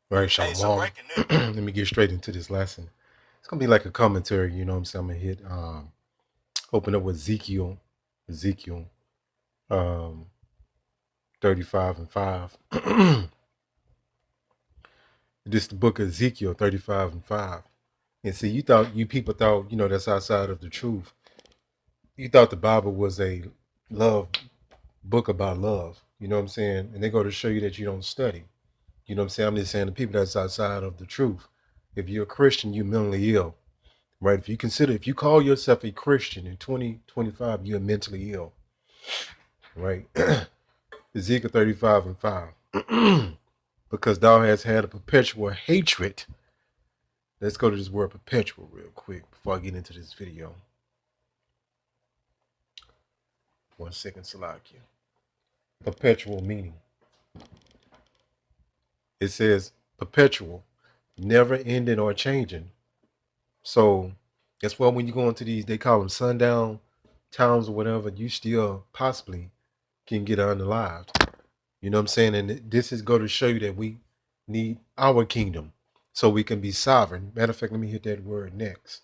Right, Hey, so Shalom. breaking news. Let me get straight into this lesson. It's gonna be like a commentary, you know what I'm saying? I'm gonna hit open up with Ezekiel 35 and 5. This is the book of Ezekiel 35 and 5. And see, you people thought, that's outside of the truth. You thought the Bible was a love book about love. You know what I'm saying? And they go to show you that you don't study. You know what I'm saying? I'm just saying the people that's outside of the truth. If you're a Christian, you're mentally ill. Right? If you call yourself a Christian in 2025, you're mentally ill. Right? Ezekiel 35 and 5. Because thou hast had a perpetual hatred. Let's go to this word perpetual real quick before I get into this video. 1 second, Salakia. Perpetual meaning. It says perpetual, never ending or changing. So that's why when you go into these, they call them sundown towns or whatever, you still possibly can get unalived. You know what I'm saying? And this is going to show you that we need our kingdom so we can be sovereign. Matter of fact, let me hit that word next.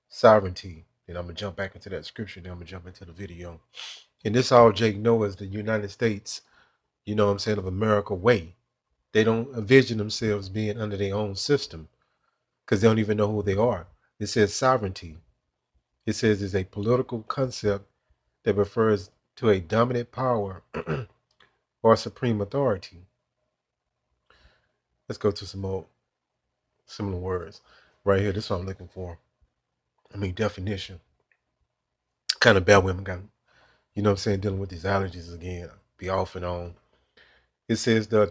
Sovereignty. Then I'm going to jump back into that scripture. Then I'm going to jump into the video. And this all Jake know is the United States, you know what I'm saying, of America way. They don't envision themselves being under their own system because they don't even know who they are. It says sovereignty. It says it's a political concept that refers to a dominant power or supreme authority. Let's go to some more similar words right here. This is what I'm looking for. Definition. Kind of bad women got, you know what I'm saying, dealing with these allergies again. Be off and on. It says the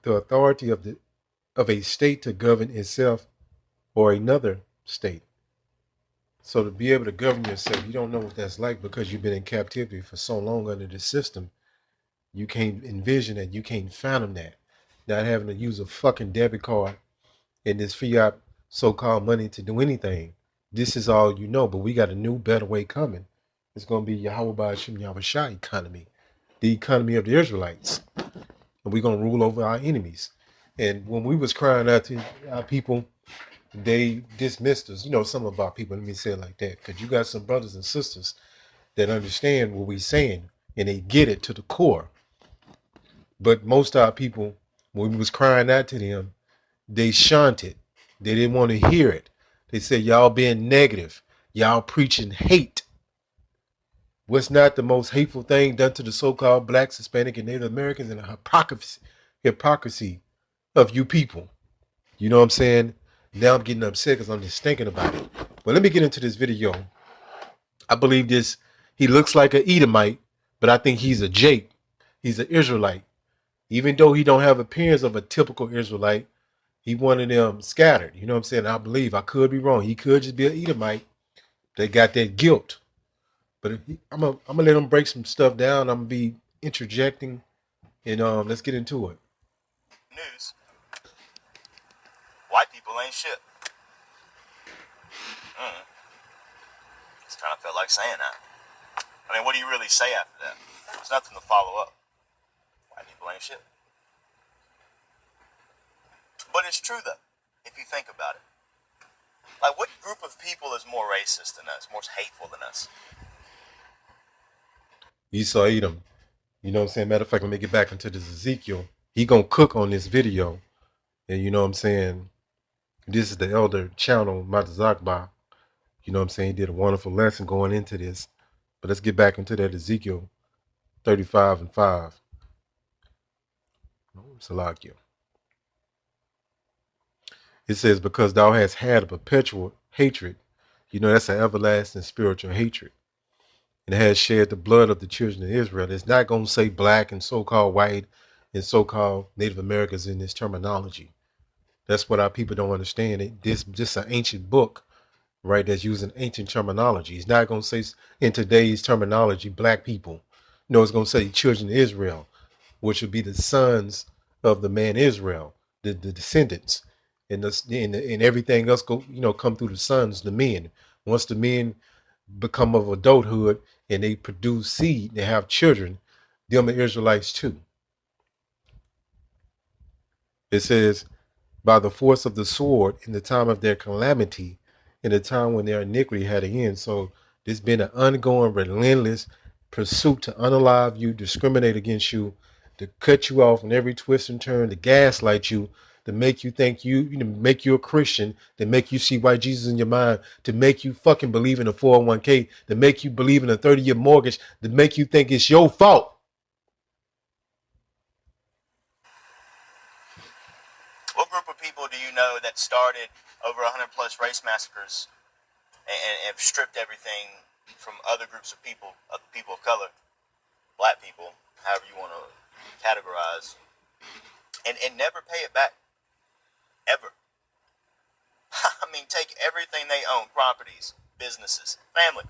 authority of a state to govern itself or another state. So to be able to govern yourself, you don't know what that's like because you've been in captivity for so long under this system. You can't envision that. You can't fathom that. Not having to use a fucking debit card and this fiat so-called money to do anything. This is all you know, but we got a new, better way coming. It's going to be Yahweh Ba'ashim Yahweh Shah economy, the economy of the Israelites. And we're going to rule over our enemies. And when we was crying out to our people, they dismissed us. You know, some of our people, let me say it like that, because you got some brothers and sisters that understand what we're saying and they get it to the core. But most of our people, when we was crying out to them, they shunned it. They didn't want to hear it. They said, y'all being negative. Y'all preaching hate. What's not the most hateful thing done to the so-called blacks, Hispanic, and Native Americans, and the hypocrisy of you people? You know what I'm saying? Now I'm getting upset because I'm just thinking about it. But let me get into this video. I believe this, he looks like an Edomite, but I think he's a Jake. He's an Israelite. Even though he don't have appearance of a typical Israelite, he one of them scattered. You know what I'm saying? I believe, I could be wrong. He could just be an Edomite. They got that guilt. But I'm gonna let him break some stuff down. I'm gonna be interjecting, and let's get into it. News. White people ain't shit. Just kind of felt like saying that. I mean, what do you really say after that? There's nothing to follow up. White people ain't shit. But it's true, though, if you think about it. Like, what group of people is more racist than us, more hateful than us? Esau Edom. You know what I'm saying? Matter of fact, let me get back into this Ezekiel. He gonna cook on this video, and you know what I'm saying. This is the elder channel, Matazakba. You know what I'm saying? He did a wonderful lesson going into this. But let's get back into that Ezekiel 35 and 5. Salakia. It says, because thou hast had a perpetual hatred. You know, that's an everlasting spiritual hatred. And it has shed the blood of the children of Israel. It's not going to say black and so-called white and so-called Native Americans in this terminology. That's what our people don't understand. This just an ancient book, right, that's using ancient terminology. It's not going to say in today's terminology, black people. No, it's going to say children of Israel, which would be the sons of the man Israel, the descendants. And everything else come through the sons, the men. Once the men become of adulthood and they produce seed, they have children, them are Israelites too. It says, by the force of the sword in the time of their calamity, in the time when their iniquity had an end. So there's been an ongoing, relentless pursuit to unalive you, discriminate against you, to cut you off in every twist and turn, to gaslight you, to make you think you know, make you a Christian, to make you see white Jesus in your mind, to make you fucking believe in a 401k, to make you believe in a 30-year mortgage, to make you think it's your fault. What group of people do you know that started over 100 plus race massacres and have stripped everything from other groups of people of color, black people, however you want to categorize, and never pay it back, ever? I mean, take everything they own, properties, businesses, family.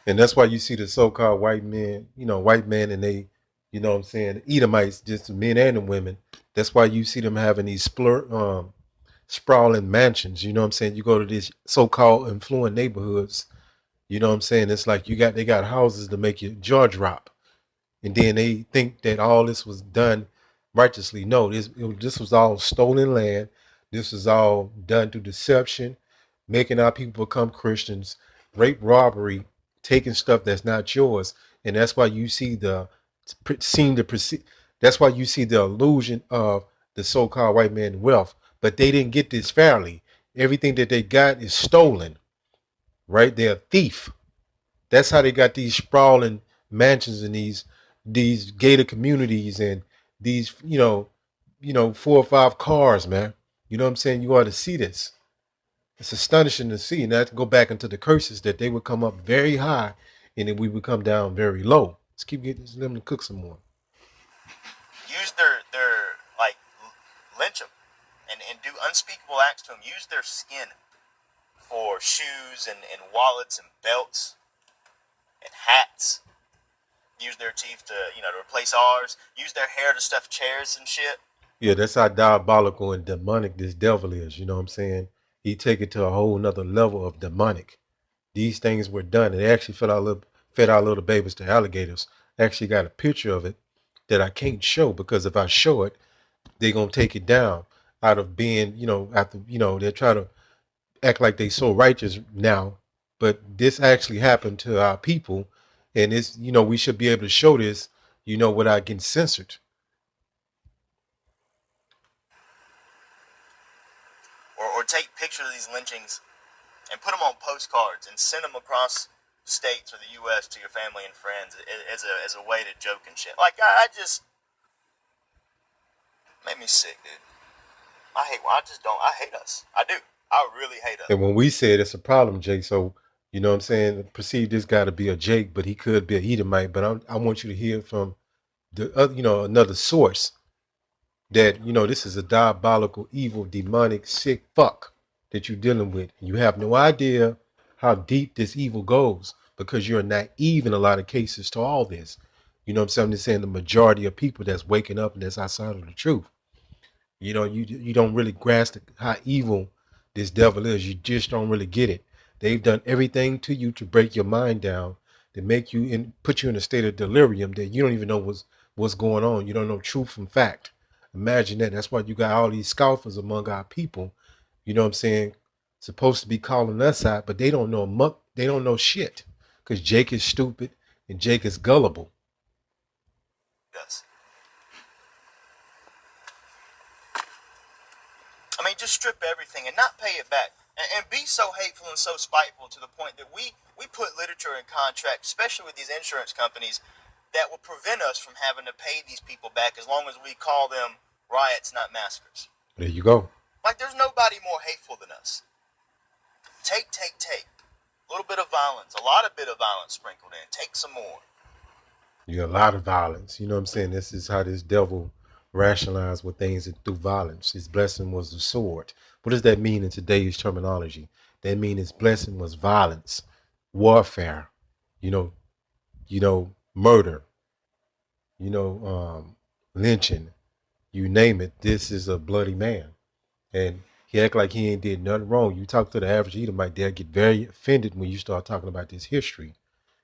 And that's why you see the so-called white men, you know, white men and they, you know what I'm saying, Edomites, just the men and the women. That's why you see them having these sprawling mansions. You know what I'm saying? You go to these so-called affluent neighborhoods, you know what I'm saying? It's like they got houses to make your jaw drop. And then they think that all this was done righteously. No, this was all stolen land. This was all done through deception, making our people become Christians, rape, robbery, taking stuff that's not yours, and that's why you see the seem to perceive. That's why you see the illusion of the so-called white man wealth, but they didn't get this fairly. Everything that they got is stolen, right? They're a thief. That's how they got these sprawling mansions and these gated communities and these four or five cars, man. You know what I'm saying? You ought to see this. It's astonishing to see. And that go back into the curses that they would come up very high and then we would come down very low. Let's keep getting them to cook some more. Use their like lynch them and do unspeakable acts to them. Use their skin for shoes and wallets and belts and hats. Use their teeth to to replace ours. Use their hair to stuff chairs and shit. Yeah, that's how diabolical and demonic this devil is. You know what I'm saying? He take it to a whole nother level of demonic. These things were done. And they actually fed our little babies to alligators. I actually got a picture of it that I can't show because if I show it, they're gonna take it down out of being, after they're trying to act like they so righteous now. But this actually happened to our people, and it's we should be able to show this, without getting censored. Or take pictures of these lynchings and put them on postcards and send them across states or the U.S. to your family and friends as a way to joke and shit. Like I just made me sick, dude. I hate. I just don't. I hate us. I do. I really hate us. And when we say it, it's a problem, Jake. So you know what I'm saying? Perceive this guy to be a Jake, but he could be a Edomite. But I want you to hear from the other, another source that this is a diabolical, evil, demonic, sick fuck that you're dealing with. You have no idea how deep this evil goes because you're naive in a lot of cases to all this. You know what I'm saying? I'm just saying the majority of people that's waking up and that's outside of the truth. You don't really grasp how evil this devil is. You just don't really get it. They've done everything to you to break your mind down, to make you put you in a state of delirium that you don't even know what's going on. You don't know truth from fact. Imagine that. That's why you got all these scoffers among our people. You know what I'm saying? Supposed to be calling us out, but they don't know muck. They don't know shit because Jake is stupid and Jake is gullible. Yes. I mean, just strip everything and not pay it back. And be so hateful and so spiteful to the point that we put literature in contract, especially with these insurance companies, that will prevent us from having to pay these people back as long as we call them riots, not massacres. There you go. Like, there's nobody more hateful than us. Take. A little bit of violence, a lot of bit of violence sprinkled in. Take some more. You got a lot of violence. You know what I'm saying? This is how this devil rationalized with things through violence. His blessing was the sword. What does that mean in today's terminology? That means his blessing was violence, warfare, you know, murder, lynching, you name it. This is a bloody man. And he act like he ain't did nothing wrong. You talk to the average Edomite, they'll get very offended when you start talking about this history.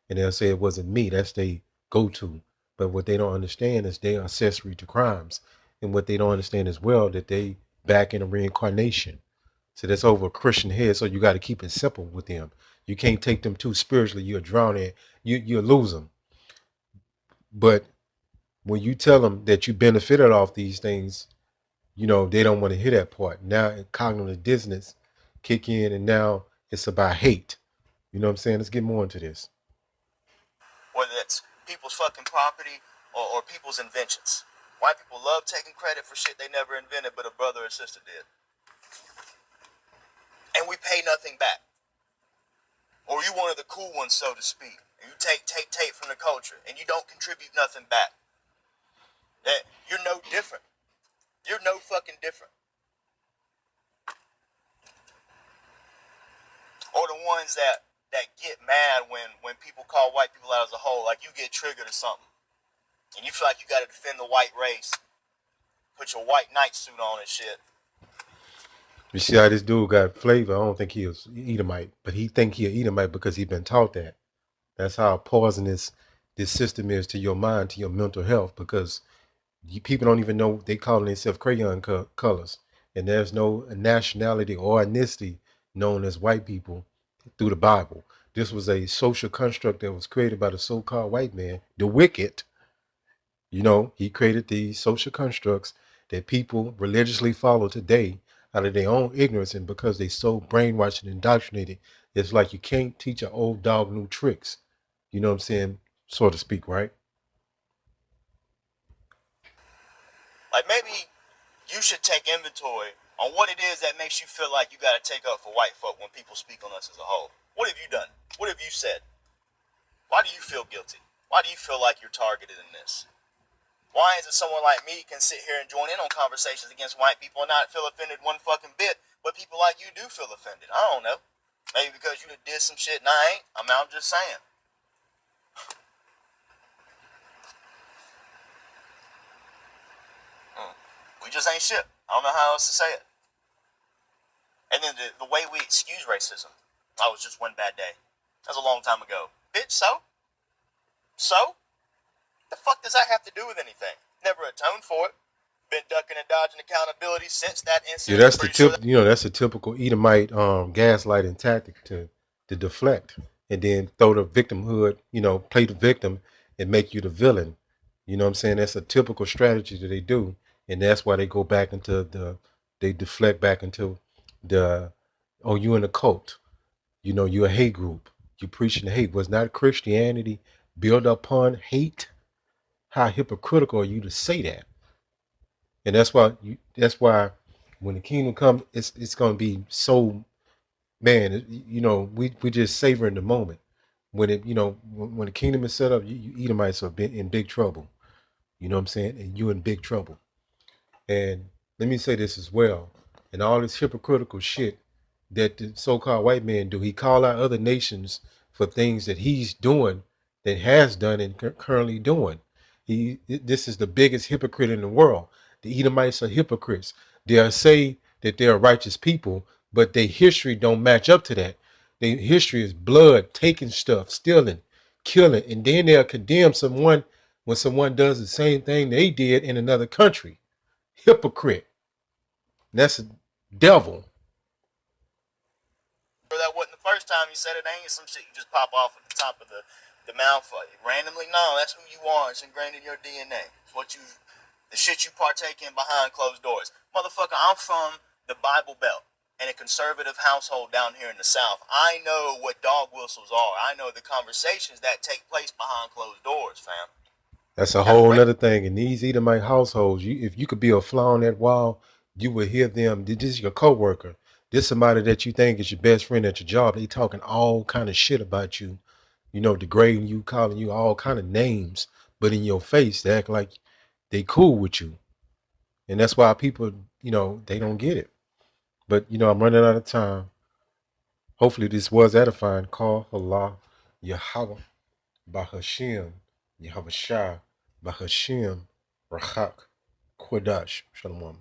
And they'll say it wasn't me. That's they go to. But what they don't understand is they are accessory to crimes. And what they don't understand as well that they back in a reincarnation. So that's over a Christian head. So you got to keep it simple with them. You can't take them too spiritually. You'll drown it. You'll lose them. But when you tell them that you benefited off these things, they don't want to hear that part. Now cognitive dissonance kick in, and now it's about hate. You know what I'm saying? Let's get more into this. Whether that's people's fucking property or people's inventions. White people love taking credit for shit they never invented, but a brother or sister did. And we pay nothing back. Or you one of the cool ones, so to speak. And you take from the culture, and you don't contribute nothing back. That you're no different. You're no fucking different. Or the ones that get mad when people call white people out as a whole, like you get triggered or something. And you feel like you got to defend the white race. Put your white knight suit on and shit. You see how this dude got flavor? I don't think he was Edomite, but he think he an Edomite because he been taught that. That's how poisonous this system is to your mind, to your mental health, because people don't even know they calling themselves crayon colors. And there's no nationality or ethnicity known as white people through the Bible. This was a social construct that was created by the so-called white man, the wicked. He created these social constructs that people religiously follow today out of their own ignorance, and because they so brainwashed and indoctrinated, it's like you can't teach an old dog new tricks. You know what I'm saying? So to speak, right? Like maybe you should take inventory on what it is that makes you feel like you got to take up for white folk when people speak on us as a whole. What have you done? What have you said? Why do you feel guilty? Why do you feel like you're targeted in this? Why is it someone like me can sit here and join in on conversations against white people and not feel offended one fucking bit, but people like you do feel offended? I don't know. Maybe because you did some shit and I ain't. I'm just saying. We just ain't shit. I don't know how else to say it. And then the way we excuse racism. Oh, it was just one bad day. That was a long time ago. Bitch, so? So? The fuck does that have to do with anything? Never atoned for it. Been ducking and dodging accountability since that Yeah, incident. that's the tip. That's a typical Edomite gaslighting tactic to deflect and then throw the victimhood. Play the victim and make you the villain. You know what I'm saying? That's a typical strategy that they do, and that's why they go back into they deflect back into the, oh, you in a cult. You a hate group. You preaching hate. Was not Christianity built upon hate? How hypocritical are you to say that? And that's why when the kingdom comes, it's gonna be so, man. We just savoring the moment when when the kingdom is set up. You Edomites are in big trouble. You know what I'm saying? And you in big trouble. And let me say this as well. And all this hypocritical shit that the so-called white man do, he call out other nations for things that he's doing, that has done and currently doing. This is the biggest hypocrite in the world. The Edomites are hypocrites. They'll say that they're righteous people, but their history don't match up to that. Their history is blood, taking stuff, stealing, killing, and then they'll condemn someone when someone does the same thing they did in another country. Hypocrite. That's a devil. That wasn't the first time you said it. Ain't some shit you just pop off at the top of the mouth randomly. No, that's who you are. It's ingrained in your DNA. It's the shit you partake in behind closed doors. Motherfucker, I'm from the Bible Belt in a conservative household down here in the South. I know what dog whistles are. I know the conversations that take place behind closed doors, fam. That's a whole other thing. In these Edomite households, if you could be a fly on that wall, you would hear them. This is your coworker. This somebody that you think is your best friend at your job. They talking all kind of shit about you, degrading you, calling you all kind of names, but in your face, they act like they cool with you. And that's why people, they don't get it. But, I'm running out of time. Hopefully this was edifying. Call Allah Yahweh Bahashim Yahweh Shah Bahashim Rachak Kodash Shalom.